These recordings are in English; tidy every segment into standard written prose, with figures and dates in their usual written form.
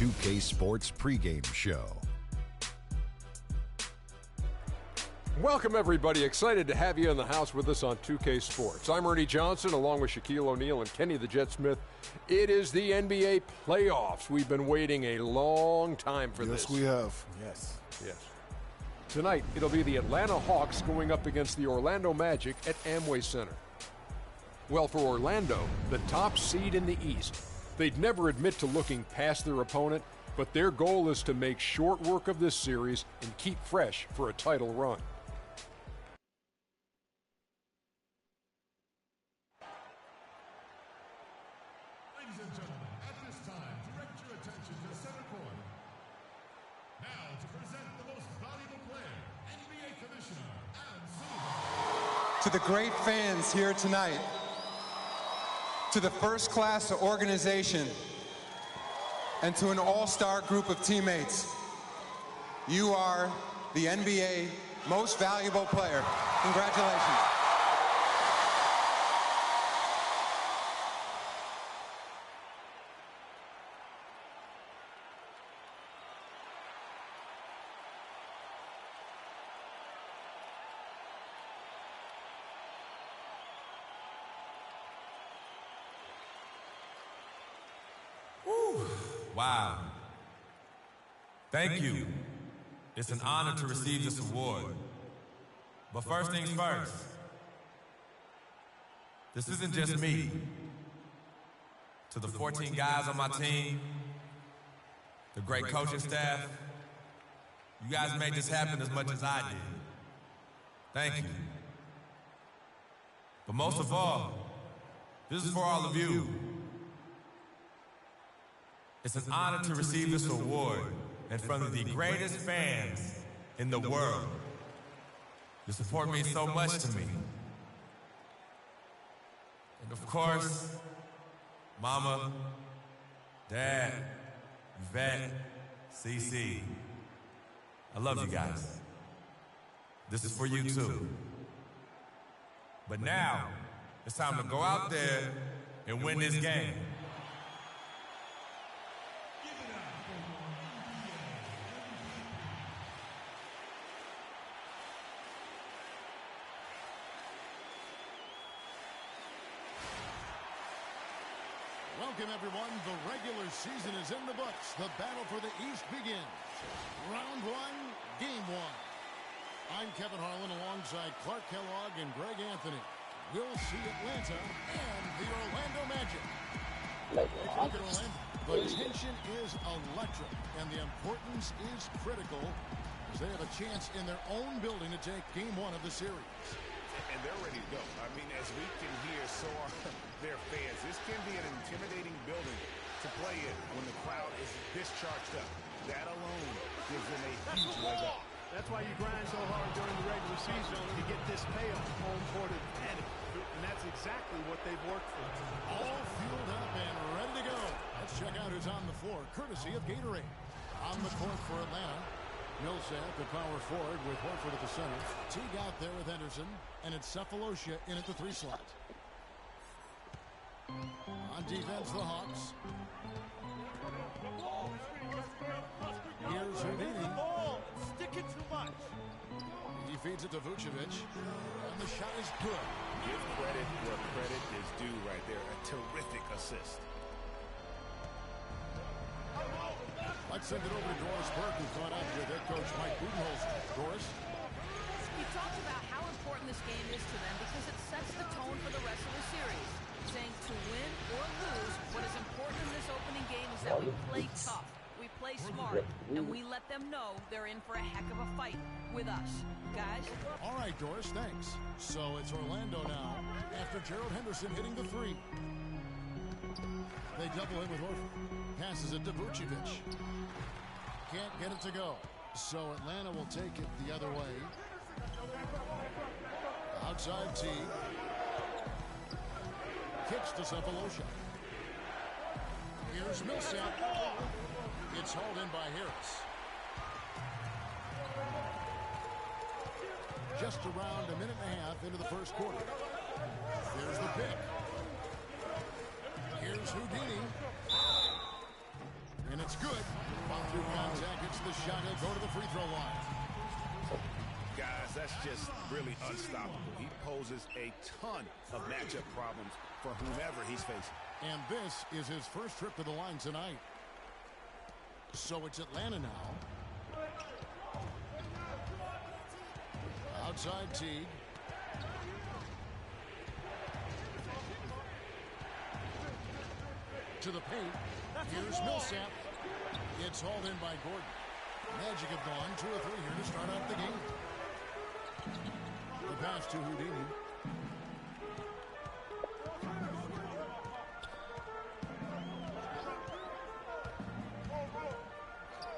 2K Sports pregame show. Welcome, everybody. Excited to have you in the house with us on 2K Sports. I'm Ernie Johnson, along with Shaquille O'Neal and Kenny the Jet Smith. It is the NBA playoffs. We've been waiting a long time for this. Yes, we have. Yes. Tonight, it'll be the Atlanta Hawks going up against the Orlando Magic at Amway Center. Well, for Orlando, the top seed in the East, they'd never admit to looking past their opponent, but their goal is to make short work of this series and keep fresh for a title run. Ladies and gentlemen, at this time, direct your attention to center court. Now to present the most valuable player, NBA Commissioner, Adam Silver. To the great fans here tonight, to the first-class organization, and to an all-star group of teammates, you are the NBA most valuable player. Congratulations. Wow. Thank you. It's an honor to receive this award. But first things first, this isn't just me. To the 14 guys on my team, the great coaching staff, you guys made this happen as much as I did. Thank you. But most of all, this is for all of you. It's an honor to receive this award in front of the greatest fans in the world. You support me so much to me. And of course, Mama, Dad, Yvette, CC. I love you guys. This is for you too. But now, it's time to go out there and win this game. Welcome, everyone. The regular season is in the books. The battle for the East begins. Round one, game one. I'm Kevin Harlan alongside Clark Kellogg and Greg Anthony. We'll see Atlanta and the Orlando Magic. Look at Orlando. The tension is electric, and the importance is critical as they have a chance in their own building to take game one of the series. And they're ready to go. I mean, as we can hear, so are their fans. This can be an intimidating building to play in when the crowd is this charged up. That alone gives them a huge leg up. That's why you grind so hard during the regular season to get this payoff, home court advantage. And that's exactly what they've worked for. All fueled up and ready to go. Let's check out who's on the floor, courtesy of Gatorade. On the court for Atlanta, Millsap at power forward with Horford at the center. Teague out there with Henderson, and it's Cephalosha in at the 3 slot. On defense, the Hawks. Here's Houdini. Stick it too much. He feeds it to Vucevic, and the shot is good. Give credit where credit is due right there. A terrific assist. Let's send it over to Doris Burke, who caught up with head coach Mike Budenholzer. Doris? We talked about how important this game is to them because it sets the tone for the rest of the series. Saying to win or lose, what is important in this opening game is that we play tough, we play smart, and we let them know they're in for a heck of a fight with us. Guys? All right, Doris, thanks. So it's Orlando now after Gerald Henderson hitting the 3. They double in with Horford. Passes it to Vucevic. Can't get it to go. So Atlanta will take it the other way. Outside T. Kicks to Cephalosha. Here's Millsap. It's hauled in by Harris. Just around a minute and a half into the first quarter. There's the pick. Here's Houdini. And it's good. Ball through contact, hits the shot. He'll go to the free throw line. Guys, that's just really unstoppable. He poses a ton of matchup problems for whomever he's facing. And this is his first trip to the line tonight. So it's Atlanta now. Outside Teague. To the paint. Here's Millsap. It's hauled in by Gordon. Magic have gone 2 or 3 here to start out the game. The pass to Houdini.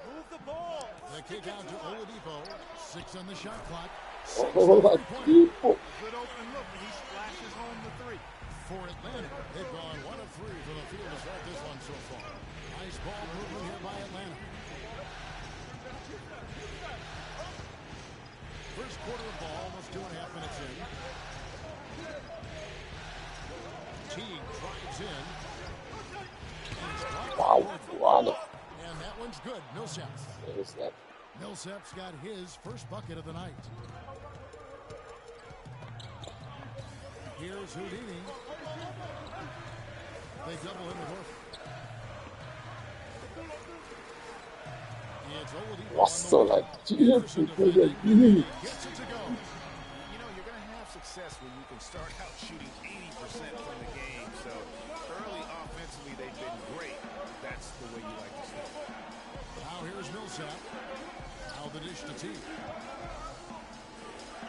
Move the ball. The kick out to Oladipo. 6 on the shot clock. Oladipo. Good open look, and he splashes home the 3. For Atlanta, they've gone 1 of 3 from the field to start this one so far. Nice ball movement here by Atlanta. First quarter of ball, almost 2.5 minutes in. Teague drives in. Wow, and that one's good. Millsap's got his first bucket of the night. Here's Houdini. They double him with Horford. It's Oladipo. Nossa, latinha pro Gets Houdini. it to go. You know, you're going to have success when you can start out shooting 80% from the game. So early offensively, they've been great. That's the way you like to see it. Now here's Millsap. Now the dish to Teague.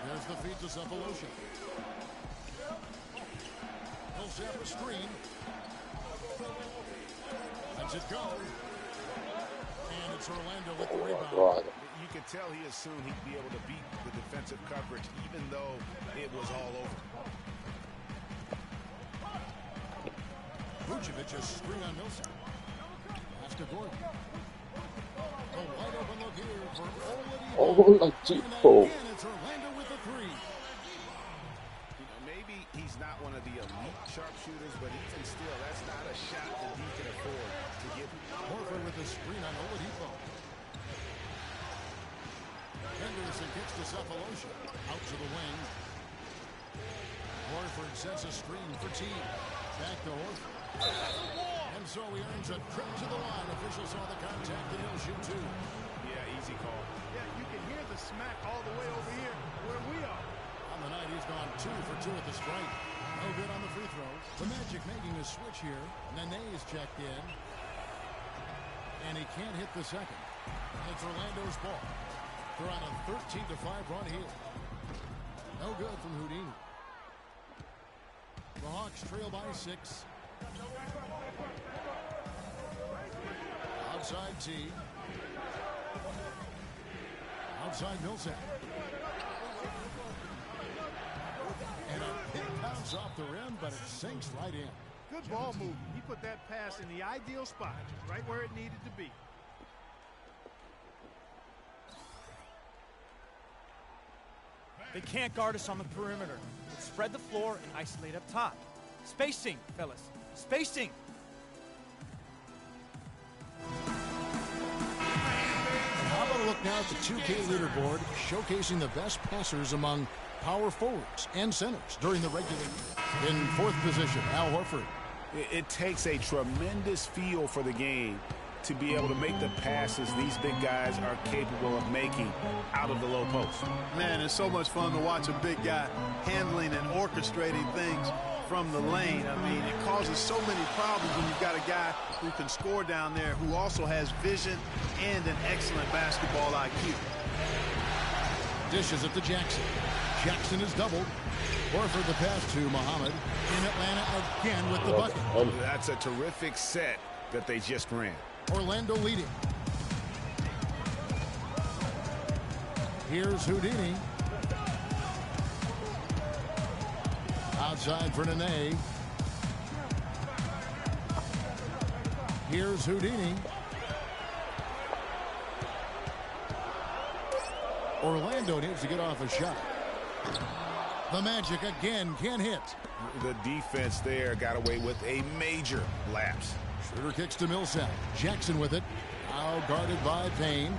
There's the feed to Cephalosha. Millsap a screen. Lets it go. And it's Orlando with the rebound. You can tell he assumed he'd be able to beat the defensive coverage, even though it was all over. Vucevic a screen on Millsap. Pass to Gordon. A wide open look here for Oladipo. And again, it's Orlando with the 3. Maybe he's not one of the elite sharpshooters, but even still, that's not a shot that he can afford to give. Horford with the screen on Oladipo. Henderson gets to Cephalosha. Out to the wing. Horford sets a screen for Teague. Back to Horford. And so he earns a trip to the line. Officials saw the contact and he'll shoot 2. Yeah, easy call. Yeah, you can hear the smack all the way over here where we are. On the night, he's gone 2 for 2 at the strike. No good on the free throw. The Magic making a switch here. Nene is checked in. And he can't hit the second. It's Orlando's ball. They're on a 13-5 run here. No good from Houdini. The Hawks trail by 6. Outside Teague. Outside Millsap. And a big bounce off the rim, but it sinks right in. Good ball movement. He put that pass in the ideal spot, right where it needed to be. They can't guard us on the perimeter. Let's spread the floor and isolate up top. Spacing, fellas. Spacing. How about a look now at the 2K leaderboard, showcasing the best passers among power forwards and centers during the regular year. In 4th position, Al Horford. It takes a tremendous feel for the game to be able to make the passes these big guys are capable of making out of the low post. Man, it's so much fun to watch a big guy handling and orchestrating things from the lane. I mean, it causes so many problems when you've got a guy who can score down there, who also has vision and an excellent basketball IQ. Dishes it to Jackson. Jackson is doubled. Horford the pass to Muhammad. In Atlanta again with the bucket. That's a terrific set that they just ran. Orlando leading. Here's Houdini. Outside for Nene. Here's Houdini. Orlando needs to get off a shot. The Magic again can't hit. The defense there got away with a major lapse. Schroeder kicks to Millsap. Jackson with it. Now guarded by Payne.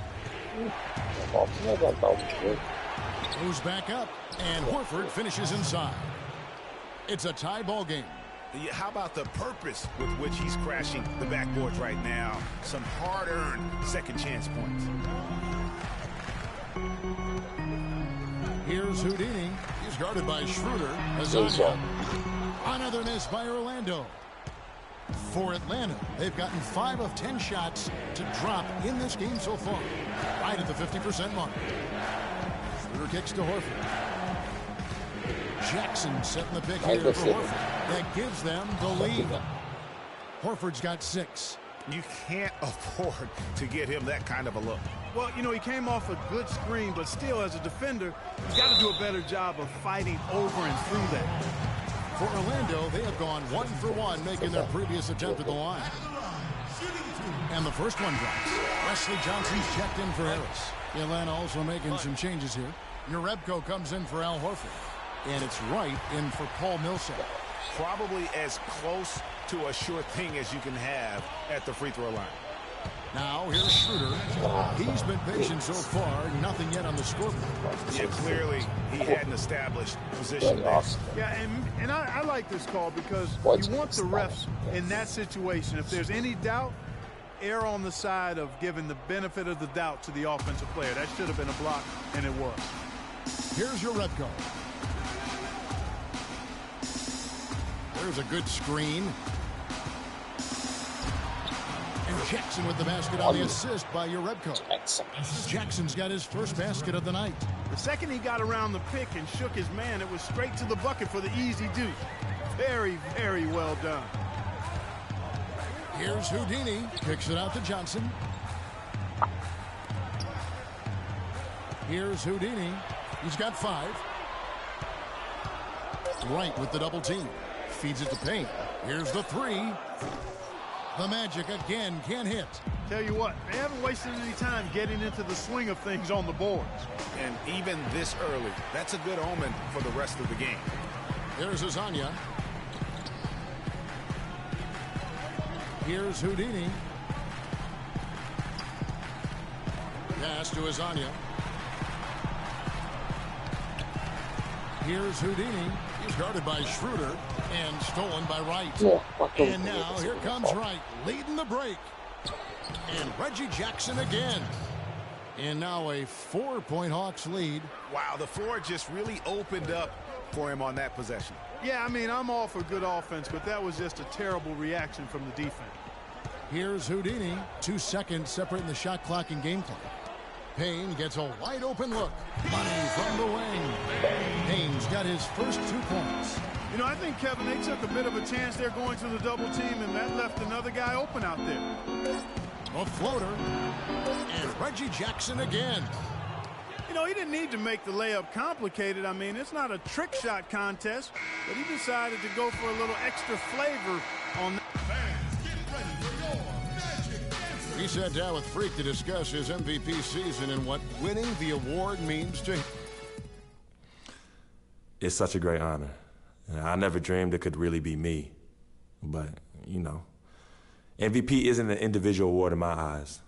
Goes back up, and Horford finishes inside. It's a tie ball game. Yeah, how about the purpose with which he's crashing the backboards right now? Some hard-earned second chance points. Here's Houdini. He's guarded by Schroeder. Azania. Another miss by Orlando. For Atlanta, they've gotten 5 of 10 shots to drop in this game so far. Right at the 50% mark. Schroeder kicks to Horford. Jackson setting the pick here for Horford. That gives them the lead. Horford's got 6. You can't afford to get him that kind of a look. Well, you know, he came off a good screen, but still, as a defender, he's got to do a better job of fighting over and through that. For Orlando, they have gone 1 for 1, making their previous attempt at the line. And the first one drops. Wesley Johnson's checked in for Harris. Atlanta also making some changes here. Jerebko comes in for Al Horford. And it's Wright in for Paul Millsap. Probably as close to a sure thing as you can have at the free throw line. Now here's Schroeder. He's been patient so far. Nothing yet on the scoreboard. Yeah, clearly he hadn't established position there. Yeah, and I like this call because you want the refs in that situation. If there's any doubt, err on the side of giving the benefit of the doubt to the offensive player. That should have been a block, and it was. Here's Jerebko. There's a good screen. And Jackson with the basket on the assist by Jerebko. Jackson's got his first basket of the night. The second he got around the pick and shook his man, it was straight to the bucket for the easy deuce. Very, very well done. Here's Houdini. Kicks it out to Johnson. Here's Houdini. He's got 5. Wright with the double team. Feeds it to Payne. Here's the 3. The Magic again can't hit. Tell you what, they haven't wasted any time getting into the swing of things on the boards. And even this early, that's a good omen for the rest of the game. There's Azania. Here's Houdini. Pass to Azania. Here's Houdini. He's guarded by Schroeder and stolen by Wright. And now here comes Wright leading the break. And Reggie Jackson again. And now a 4-point Hawks lead. Wow, the floor just really opened up for him on that possession. Yeah, I mean, I'm all for good offense, but that was just a terrible reaction from the defense. Here's Houdini. 2 seconds separating the shot clock and game clock. Payne gets a wide open look. Money from the wing. Payne's got his first 2 points. You know, I think, Kevin, they took a bit of a chance there going to the double team, and that left another guy open out there. A floater. And Reggie Jackson again. You know, he didn't need to make the layup complicated. I mean, it's not a trick shot contest, but he decided to go for a little extra flavor on that. He sat down with Freak to discuss his MVP season and what winning the award means to him. It's such a great honor. I never dreamed it could really be me. But, you know, MVP isn't an individual award in my eyes.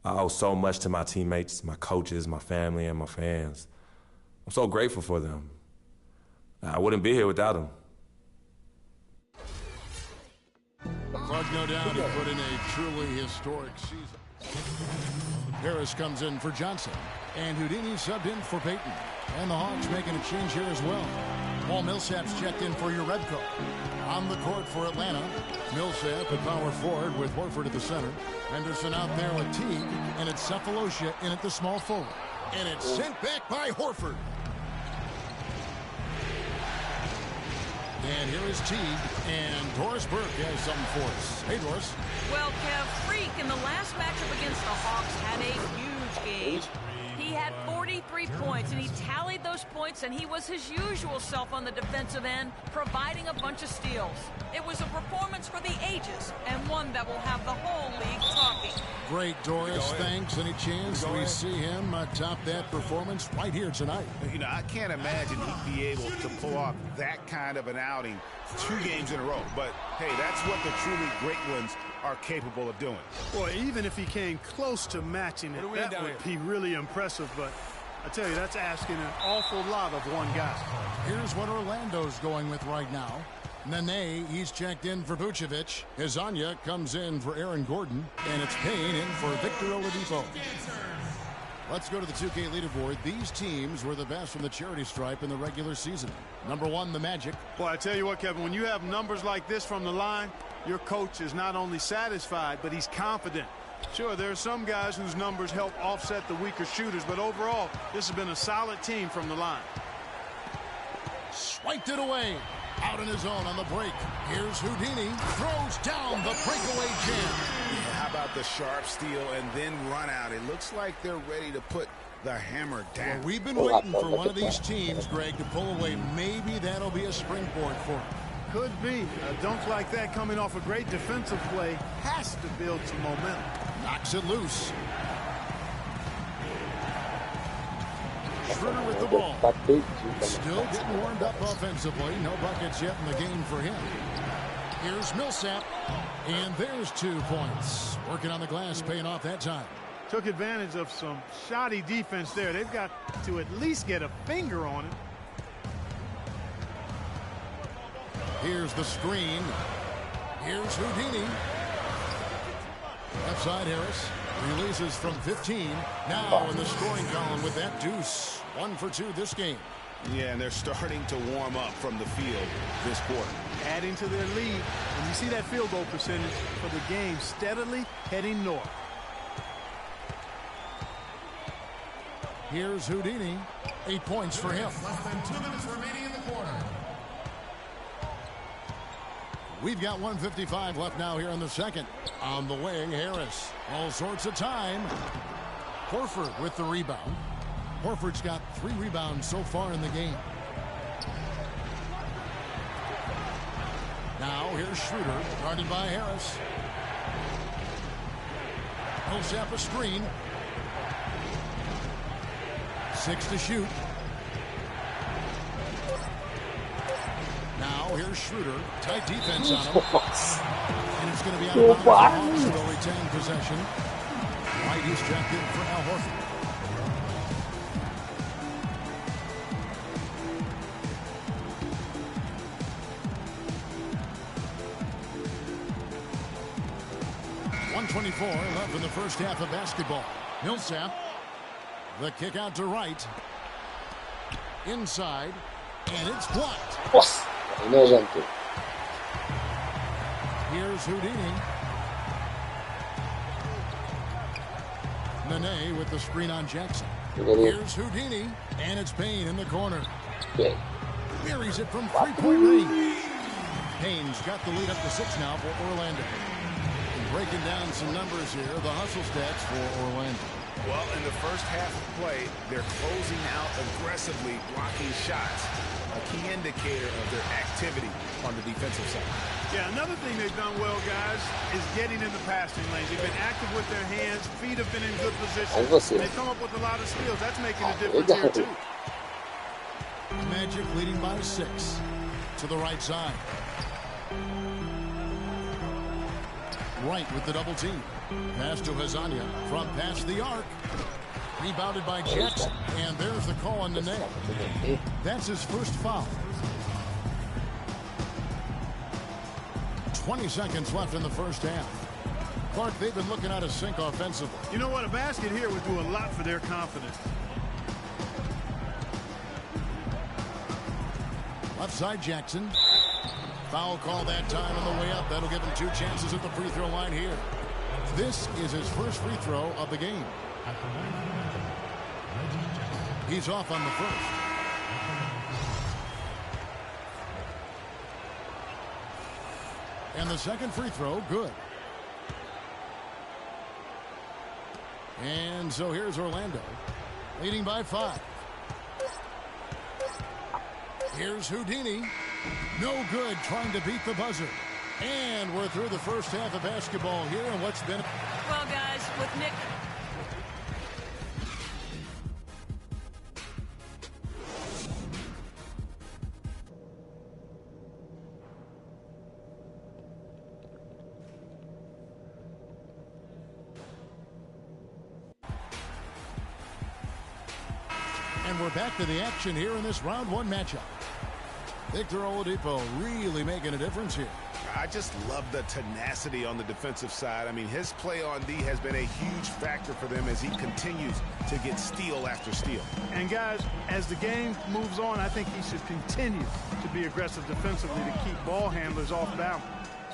I owe so much to my teammates, my coaches, my family, and my fans. I'm so grateful for them. I wouldn't be here without them. Clark, no doubt, he put in a truly historic season. Harris comes in for Johnson. And Houdini subbed in for Payton. And the Hawks making a change here as well. Paul Millsap's checked in for Jerebko. On the court for Atlanta, Millsap at power forward with Horford at the center. Henderson out there with Teague. And it's Cephalosha in at the small forward. And it's sent back by Horford. And here is Teague, and Doris Burke has something for us. Hey, Doris. Well, Kev, Freak in the last matchup against the Hawks had a huge game. He had 43 points, and he tallied those points, and he was his usual self on the defensive end, providing a bunch of steals. It was a performance for the ages, and one that will have the whole league talking. Great, Doris. Thanks. Any chance we see him top that performance right here tonight? You know, I can't imagine he'd be able to pull off that kind of an outing 2 games in a row. But, hey, that's what the truly great ones are capable of doing. Well, even if he came close to matching it, that would be really impressive. But I tell you, that's asking an awful lot of one guy. Here's what Orlando's going with right now. Nene, he's checked in for Vucevic. Hezonja comes in for Aaron Gordon. And it's Payne in for Victor Oladipo. Let's go to the 2K leaderboard. These teams were the best from the charity stripe in the regular season. Number 1, the Magic. Boy, I tell you what, Kevin, when you have numbers like this from the line, your coach is not only satisfied, but he's confident. Sure, there are some guys whose numbers help offset the weaker shooters, but overall, this has been a solid team from the line. Swiped it away. Out in his own on the break. Here's Houdini. Throws down the breakaway jam. How about the sharp steal and then run out? It looks like they're ready to put the hammer down. Well, we've been waiting for one of these teams, Greg, to pull away. Maybe that'll be a springboard for him. Could be. A dunk like that coming off a great defensive play has to build some momentum. Knocks it loose. Schroeder with the ball. Still getting warmed up offensively. No buckets yet in the game for him. Here's Millsap. And there's 2 points. Working on the glass, paying off that time. Took advantage of some shoddy defense there. They've got to at least get a finger on it. Here's the screen. Here's Houdini. Left side, Harris. Releases from 15. Now in the scoring column with that deuce. 1 for 2 this game. Yeah, and they're starting to warm up from the field this quarter. Adding to their lead. And you see that field goal percentage for the game steadily heading north. Here's Houdini. 8 points for him. Less than 2 minutes remaining in the quarter. We've got 1:55 left now here in the second. On the wing, Harris. All sorts of time. Horford with the rebound. Horford's got 3 rebounds so far in the game. Now here's Schroeder, guarded by Harris. Millsap a screen. 6 to shoot. Now here's Schroeder. Tight defense on him. And it's going to be out of bounds. They'll retain possession. White, he's checked in for Al Horford. .124 left in the first half of basketball. Millsap. The kick out to Wright. Inside. And it's blocked. Here's Houdini. Nene with the screen on Jackson. Here's Houdini. And it's Payne in the corner. Buries it from 3-point range. Payne's got the lead up to 6 now for Orlando. And breaking down some numbers here, the hustle stats for Orlando. Well, in the first half of play, they're closing out aggressively, blocking shots. A key indicator of their activity on the defensive side. Yeah, another thing they've done well, guys, is getting in the passing lanes. They've been active with their hands. Feet have been in good position. They come up with a lot of steals. That's making a difference here, too. Magic leading by 6 to the right side. Wright with the double team. Pass to Hezonja from past the arc. Rebounded by Jackson. And there's the call on Nene. That's his first foul. 20 seconds left in the first half. Clark, they've been looking out of sync offensively. You know what? A basket here would do a lot for their confidence. Left side, Jackson. Foul call that time on the way up. That'll give him 2 chances at the free throw line here. This is his first free throw of the game. He's off on the first. And the second free throw, good. And so here's Orlando, leading by 5. Here's Houdini. No good, trying to beat the buzzer. And we're through the first half of basketball here, and what's been... Well, guys, with Nick... And we're back to the action here in this round one matchup. Victor Oladipo really making a difference here. I just love the tenacity on the defensive side. I mean, his play on D has been a huge factor for them as he continues to get steal after steal. And guys, as the game moves on, I think he should continue to be aggressive defensively to keep ball handlers off balance.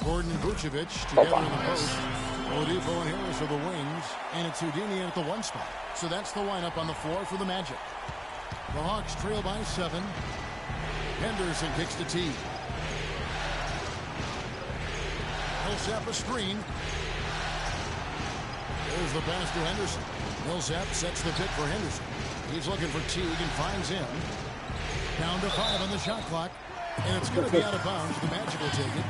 Gordon and Vucevic together in the post. Oladipo and Harris are the wings, and it's Houdini at the one spot. So that's the lineup on the floor for the Magic. The Hawks trail by 7. Henderson kicks to T. Millsap a screen. There's the pass to Henderson. Millsap sets the pick for Henderson. He's looking for Teague and finds him. Down to 5 on the shot clock. And it's going to be out of bounds. The Magic will take it.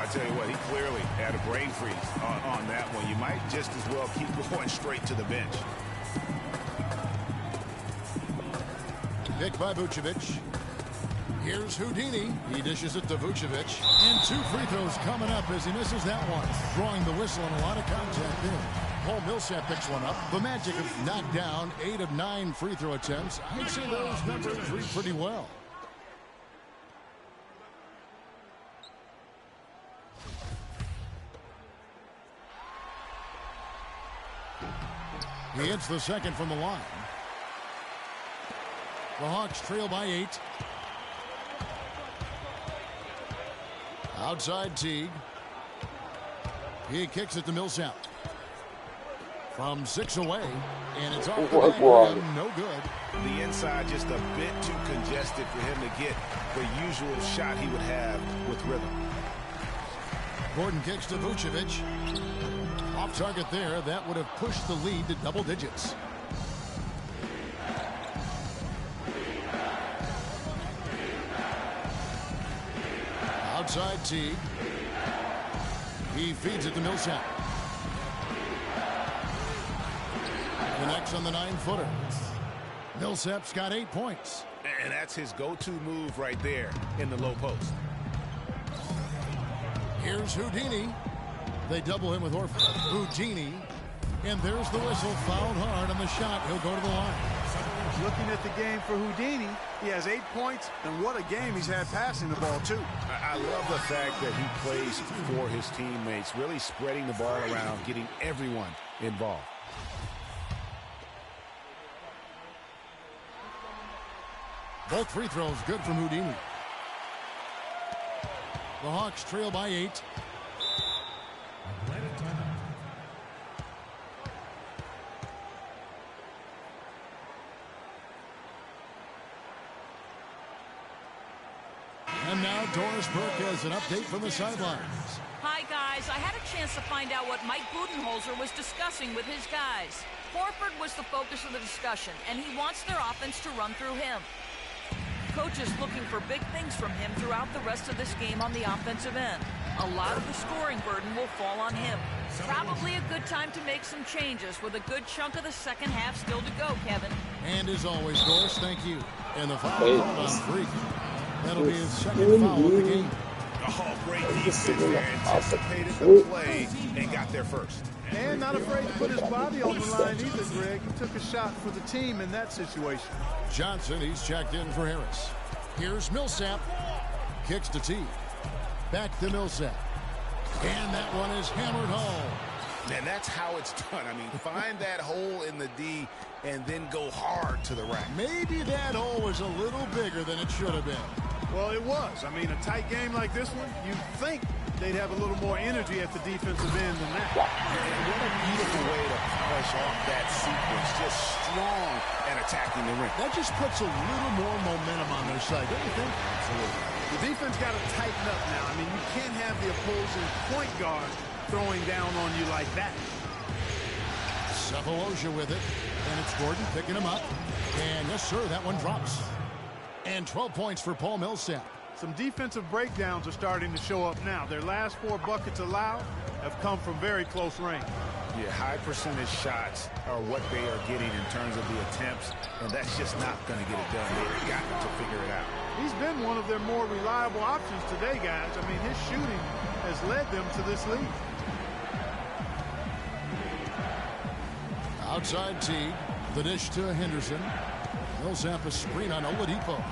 I tell you what, he clearly had a brain freeze on that one. You might just as well keep going straight to the bench. Pick by Vucevic. Here's Houdini. He dishes it to Vucevic. And 2 free throws coming up as he misses that one. Drawing the whistle and a lot of contact there. Paul Millsap picks one up. The Magic have knocked down 8 of 9 free throw attempts. I'd say those numbers read pretty well. He hits the second from the line. The Hawks trail by 8. Outside Teague. He kicks it to Millsap. From 6 away, and it's off the back rim, no good. The inside just a bit too congested for him to get the usual shot he would have with rhythm. Gordon kicks to Vucevic. Off target there. That would have pushed the lead to double digits. Outside Teague. He feeds it to Millsap. Connects on the 9-footer. Millsap's got 8 points. And that's his go-to move right there in the low post. Here's Houdini. They double him with Horford. Houdini. And there's the whistle. Fouled hard on the shot. He'll go to the line. Looking at the game for Houdini, he has 8 points, and what a game he's had passing the ball, too. I love the fact that he plays for his teammates, really spreading the ball around, getting everyone involved. Both free throws good from Houdini. The Hawks trail by 8. And now Doris Burke has an update from the sidelines. Hi, guys. I had a chance to find out what Mike Budenholzer was discussing with his guys. Horford was the focus of the discussion, and he wants their offense to run through him. Coach is looking for big things from him throughout the rest of this game on the offensive end. A lot of the scoring burden will fall on him. Probably a good time to make some changes with a good chunk of the second half still to go, Kevin. And as always, Doris, thank you. And the foul called on Freak. That'll be his second foul of the game. Oh, great defense there. Anticipated the play and got there first. And not afraid to put his body on the line either, Greg. He took a shot for the team in that situation. Johnson, he's checked in for Harris. Here's Millsap. Kicks to T. Back to Millsap. And that one is hammered home. And that's how it's done. I mean, find that hole in the D and then go hard to the rack. Maybe that hole was a little bigger than it should have been. Well, it was. I mean, a tight game like this one, you'd think they'd have a little more energy at the defensive end than that. And what a beautiful way to polish off that sequence. Just strong and attacking the rim. That just puts a little more momentum on their side, don't you think? Absolutely. The defense got to tighten up now. I mean, you can't have the opposing point guard throwing down on you like that. Cephalosha with it. And it's Gordon picking him up. And yes, sir, that one drops. And 12 points for Paul Millsap. Some defensive breakdowns are starting to show up now. Their last 4 buckets allowed have come from very close range. Yeah, high percentage shots are what they are getting in terms of the attempts, and that's just not going to get it done. They've got to figure it out. He's been one of their more reliable options today, guys. I mean, his shooting has led them to this lead. Outside Teague. The dish to Henderson. Millsap a screen on Oladipo.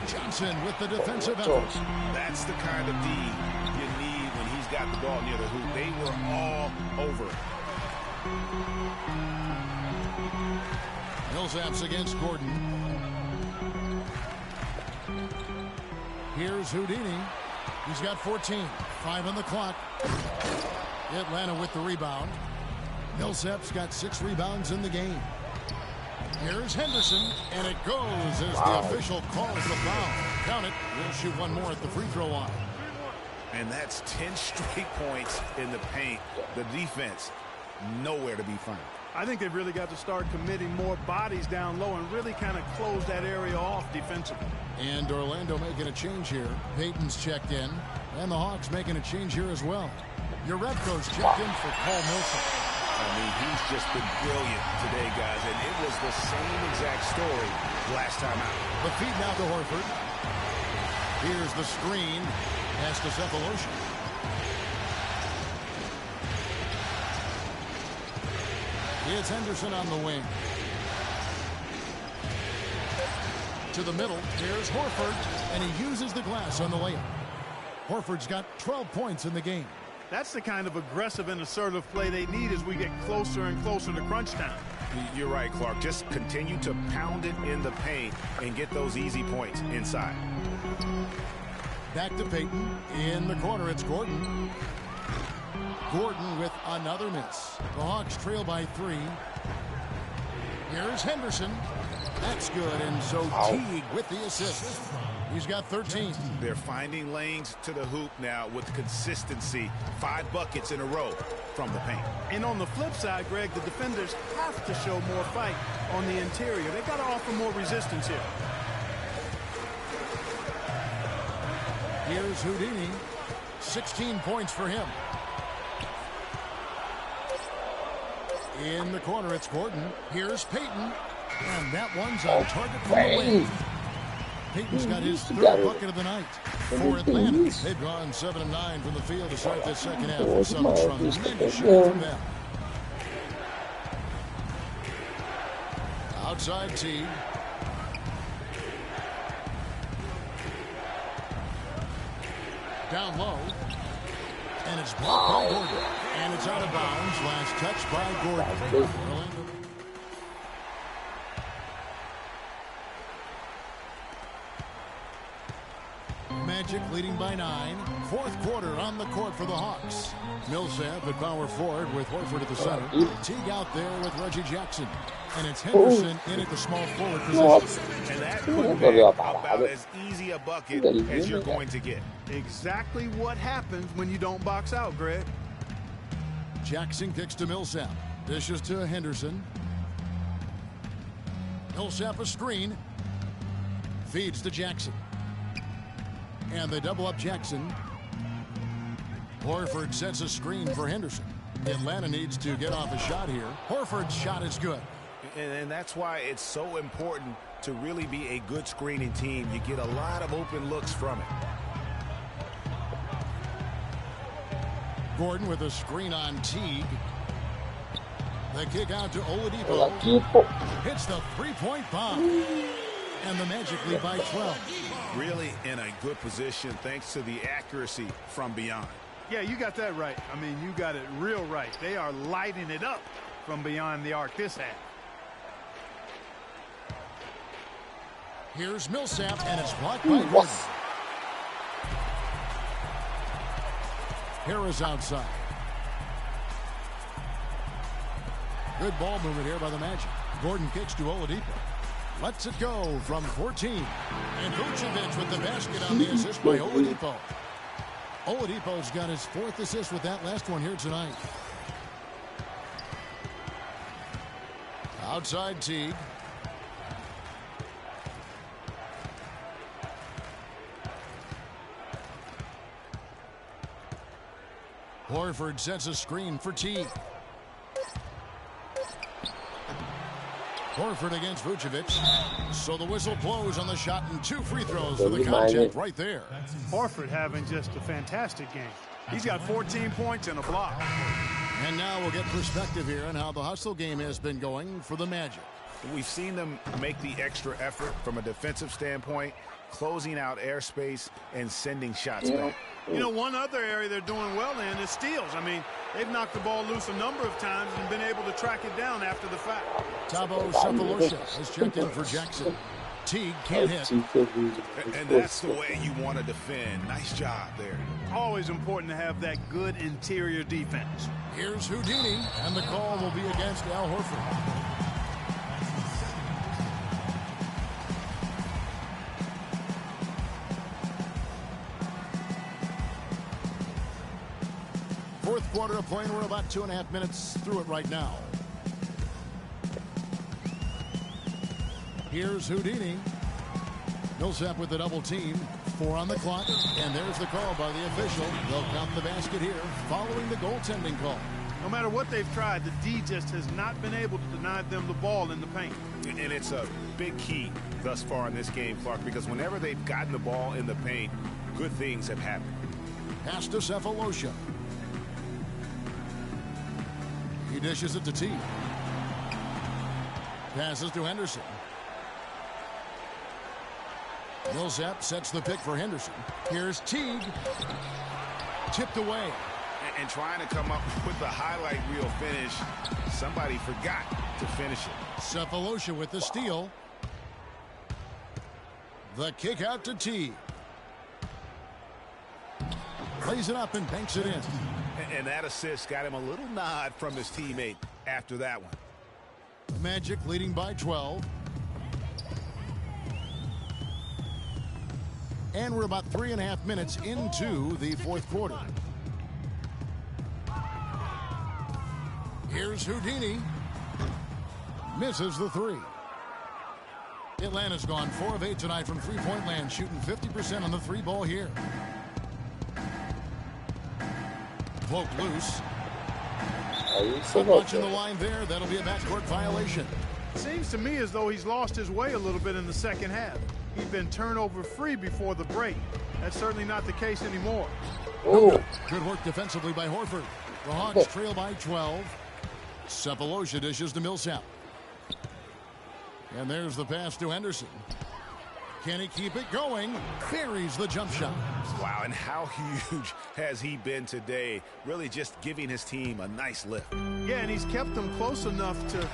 Johnson with the defensive effort. That's the kind of D you need when he's got the ball near the hoop. They were all over it. Millsap's against Gordon. Here's Houdini. He's got 14. 5 on the clock. Atlanta with the rebound. Millsap's got 6 rebounds in the game. Here's Henderson, and it goes as the official calls the foul. Count it. We'll shoot one more at the free throw line. And that's 10 straight points in the paint. The defense, nowhere to be found. I think they've really got to start committing more bodies down low and really kind of close that area off defensively. And Orlando making a change here. Payton's checked in, and the Hawks making a change here as well. Urebko's checked in for Paul Millsap. I mean, he's just been brilliant today, guys, and it was the same exact story last time out. The feed now to Horford. Here's the screen. Pass to Cephalosha. It's Henderson on the wing. To the middle. Here's Horford, and he uses the glass on the layup. Horford's got 12 points in the game. That's the kind of aggressive and assertive play they need as we get closer and closer to crunch time. You're right, Clark. Just continue to pound it in the paint and get those easy points inside. Back to Payton. In the corner, it's Gordon. Gordon with another miss. The Hawks trail by 3. Here's Henderson. That's good, and so Teague with the assist. He's got 13. They're finding lanes to the hoop now with consistency. 5 buckets in a row from the paint. And on the flip side, Greg, the defenders have to show more fight on the interior. They've got to offer more resistance here. Here's Houdini. 16 points for him. In the corner, it's Gordon. Here's Payton. And that one's on target from the wing. Payton's got his 3rd bucket of the night for Atlanta. They've gone 7 of 9 from the field to start this second half for Southern Strong. Tremendous shot from them. Outside Teague. Down low. And it's blocked by Gordon. And it's out of bounds. Last touch by Gordon. Magic leading by 9. 4th quarter on the court for the Hawks. Millsap at power forward with Horford at the center. Teague out there with Reggie Jackson. And it's Henderson in at the small forward position. And that could have been about as easy a bucket as you're going to get. Exactly what happens when you don't box out, Greg. Jackson kicks to Millsap. Dishes to Henderson. Millsap a screen. Feeds to Jackson. And they double up Jackson. Horford sets a screen for Henderson. Atlanta needs to get off a shot here. Horford's shot is good. And that's why it's so important to really be a good screening team. You get a lot of open looks from it. Gordon with a screen on Teague. The kick out to Oladipo. Hits the 3-point bomb. And the Magic lead by 12. Really in a good position thanks to the accuracy from beyond. Yeah, you got that right. I mean, you got it real right. They are lighting it up from beyond the arc this half. Here's Millsap, and it's blocked by Gordon. Harris outside. Good ball movement here by the Magic. Gordon kicks to Oladipo. Lets it go from 14. And Vucevic with the basket on the assist by Oladipo. Oladipo's got his 4th assist with that last one here tonight. Outside Teague. Horford sets a screen for Teague. Horford against Vucevic. So the whistle blows on the shot and 2 free throws for the contact right there. Horford having just a fantastic game. He's got 14 points and a block. And now we'll get perspective here on how the hustle game has been going for the Magic. We've seen them make the extra effort from a defensive standpoint, closing out airspace and sending shots back. You know, one other area they're doing well in is steals. I mean, they've knocked the ball loose a number of times and been able to track it down after the fact. Thabo Sefolosha has checked in for Jackson. Teague can't hit. And that's the way you want to defend. Nice job there. Always important to have that good interior defense. Here's Houdini, and the call will be against Al Horford. Fourth quarter of play, and we're about 2.5 minutes through it right now. Here's Houdini. Millsap with the double team. 4 on the clock, and there's the call by the official. They'll count the basket here following the goaltending call. No matter what they've tried, the D just has not been able to deny them the ball in the paint. And it's a big key thus far in this game, Clark, because whenever they've gotten the ball in the paint, good things have happened. Pass to Sefolosha. He dishes it to Teague. Passes to Henderson. Millsap sets the pick for Henderson. Here's Teague. Tipped away. And trying to come up with the highlight reel finish. Somebody forgot to finish it. Sefolosha with the steal. The kick out to Teague. Plays it up and banks it in. And that assist got him a little nod from his teammate after that one. Magic leading by 12. And we're about 3.5 minutes into the fourth quarter. Here's Houdini. Misses the 3. Atlanta's gone 4 of 8 tonight from three-point land, shooting 50% on the 3-ball here. Poked loose. Not much in the line there. That'll be a backcourt violation. Seems to me as though he's lost his way a little bit in the second half. He's been turnover free before the break. That's certainly not the case anymore. Oh, good work defensively by Horford. The Hawks trail by 12. Sefolosha dishes to Millsap. And there's the pass to Henderson. Can he keep it going? Buries the jump shot. Wow, and how huge has he been today? Really just giving his team a nice lift. Yeah, and he's kept them close enough to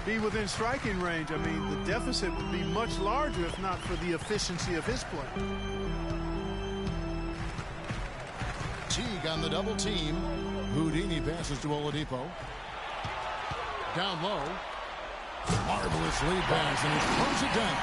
be within striking range. I mean, the deficit would be much larger if not for the efficiency of his play. Teague on the double team. Houdini passes to Oladipo. Down low. Marvelous lead pass, and he throws it down.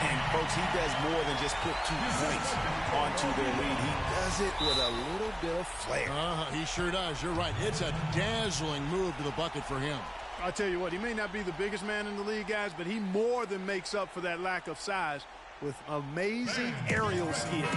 And, folks, he does more than just put 2 points onto their lead. He does it with a little bit of flair. He sure does. You're right. It's a dazzling move to the bucket for him. I'll tell you what, he may not be the biggest man in the league, guys, but he more than makes up for that lack of size with amazing aerial skills.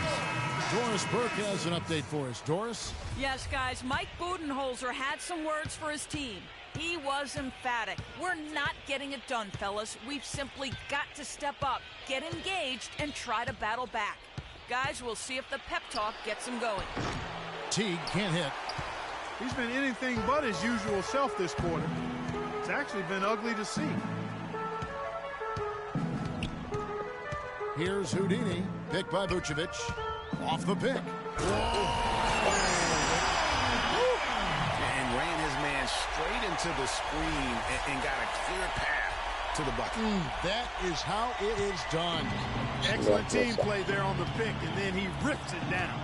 Doris Burke has an update for us. Doris? Yes, guys, Mike Budenholzer had some words for his team. He was emphatic. We're not getting it done, fellas. We've simply got to step up, get engaged, and try to battle back. Guys, we'll see if the pep talk gets him going. Teague can't hit. He's been anything but his usual self this quarter. It's actually been ugly to see. Here's Houdini, picked by Vucevic. Off the pick. And ran his man straight into the screen and got a clear path to the bucket. That is how it is done. Excellent team play there on the pick, and then he rips it down.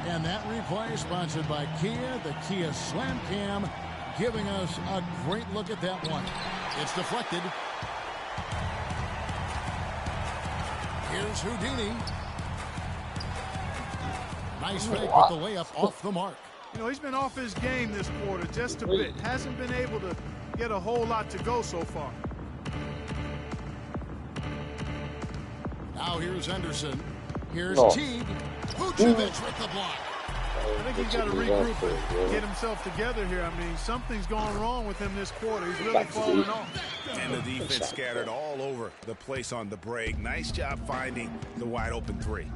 And that replay sponsored by Kia, the Kia Slam Cam, giving us a great look at that one. It's deflected. Here's Houdini. Nice fake with the layup off the mark. You know, he's been off his game this quarter just a bit. Hasn't been able to get a whole lot to go so far. Now here's Henderson. Here's Teague. Vucevic with the block. I think he's got to regroup and get himself together here. I mean, something's gone wrong with him this quarter. He's really falling off. And the defense scattered all over the place on the break. Nice job finding the wide open 3.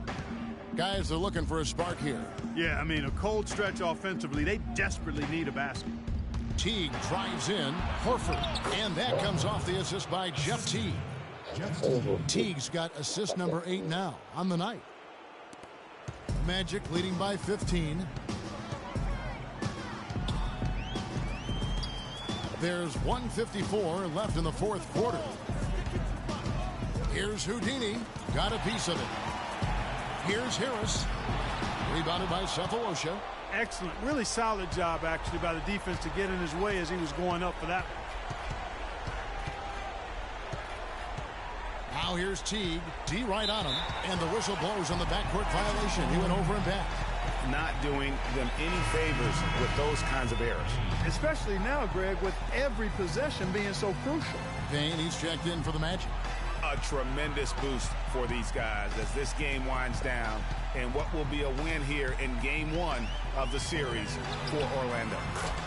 Guys, they're looking for a spark here. Yeah, I mean, a cold stretch offensively. They desperately need a basket. Teague drives in. Horford. And that comes off the assist by Jeff Teague. Teague's got assist number 8 now on the night. Magic leading by 15. There's 1:54 left in the fourth quarter. Here's Houdini. Got a piece of it. Here's Harris. Rebounded by Cephalosha. Excellent. Really solid job, actually, by the defense to get in his way as he was going up for that one. Now here's Teague. D right on him. And the whistle blows on the backcourt violation. He went over and back. Not doing them any favors with those kinds of errors. Especially now, Greg, with every possession being so crucial. Payne, he's checked in for the Magic. A tremendous boost for these guys as this game winds down and what will be a win here in game 1 of the series for Orlando.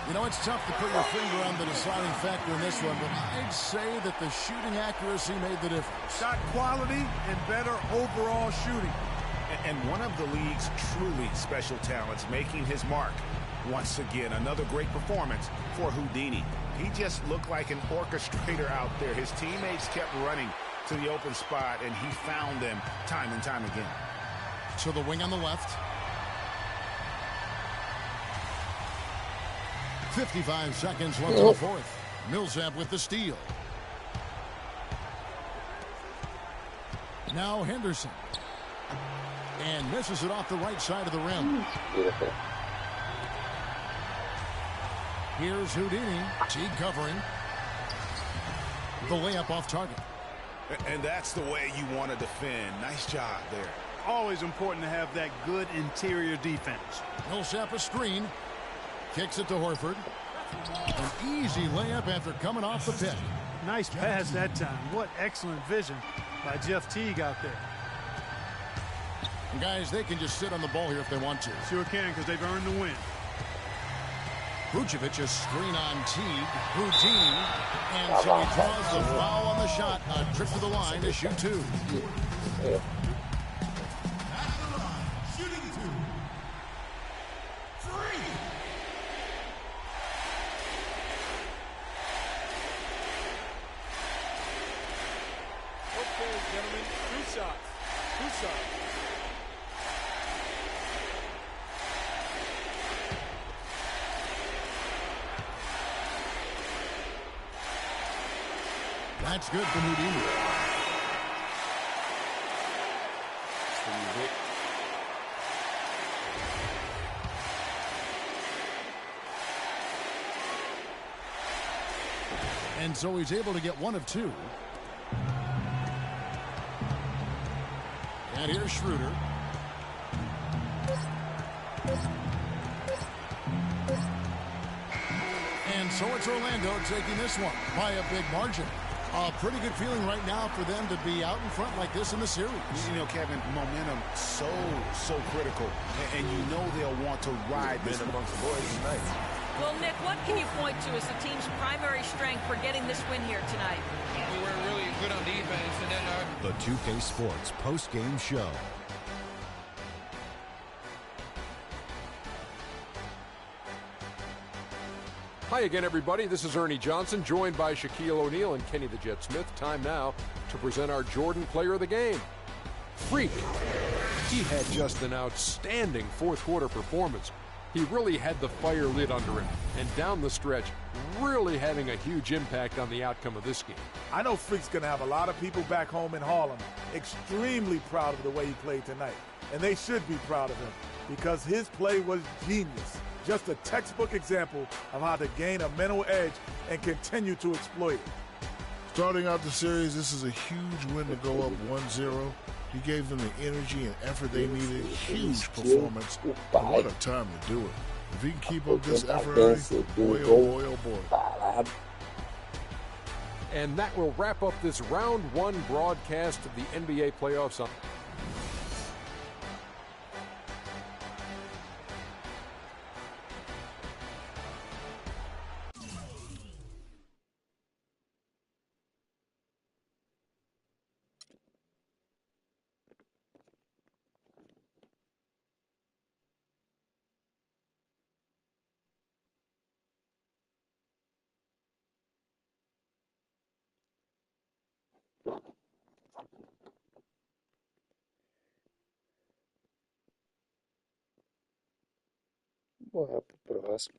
You know, it's tough to put your finger on the deciding factor in this one, but I'd say that the shooting accuracy made the difference. Shot quality and better overall shooting. And one of the league's truly special talents making his mark. Once again, another great performance for Houdini. He just looked like an orchestrator out there. His teammates kept running to the open spot, and he found them time and time again. To the wing on the left. 55 seconds left in the fourth. Millsap with the steal. Now Henderson. And misses it off the right side of the rim. Here's Houdini. Teague covering. The layup off target. And that's the way you want to defend. Nice job there. Always important to have that good interior defense. Millsap a screen. Kicks it to Horford. An easy layup after coming off the pick. Nice pass that time. What excellent vision by Jeff Teague out there. And guys, they can just sit on the ball here if they want to. Sure can, because they've earned the win. Vucevic, a screen on Teague. Houdini. And so he draws the foul on the shot. A trip to the line to shoot 2. Shooting 2. 3. Okay, gentlemen, 2 shots. 2 shots. That's good for Houdini. And so he's able to get 1 of 2. And here's Schroeder. And so it's Orlando taking this one by a big margin. A pretty good feeling right now for them to be out in front like this in the series. You know, Kevin, momentum so critical. And you know they'll want to ride this amongst the boys tonight. Well, Nick, what can you point to as the team's primary strength for getting this win here tonight? We were really good on defense, and then The 2K Sports post-game show. Hi again, everybody. This is Ernie Johnson, joined by Shaquille O'Neal and Kenny the Jet Smith. Time now to present our Jordan Player of the Game. Freak. He had just an outstanding fourth quarter performance. He really had the fire lit under him, and down the stretch, really having a huge impact on the outcome of this game. I know Freak's going to have a lot of people back home in Harlem extremely proud of the way he played tonight. And they should be proud of him because his play was genius. Just a textbook example of how to gain a mental edge and continue to exploit it. Starting out the series, this is a huge win to go up 1-0. He gave them the energy and effort they needed. Huge performance. And what a time to do it. If he can keep up this effort, boy, oh boy, oh boy. And that will wrap up this round 1 broadcast of the NBA playoffs. Bora pro próximo.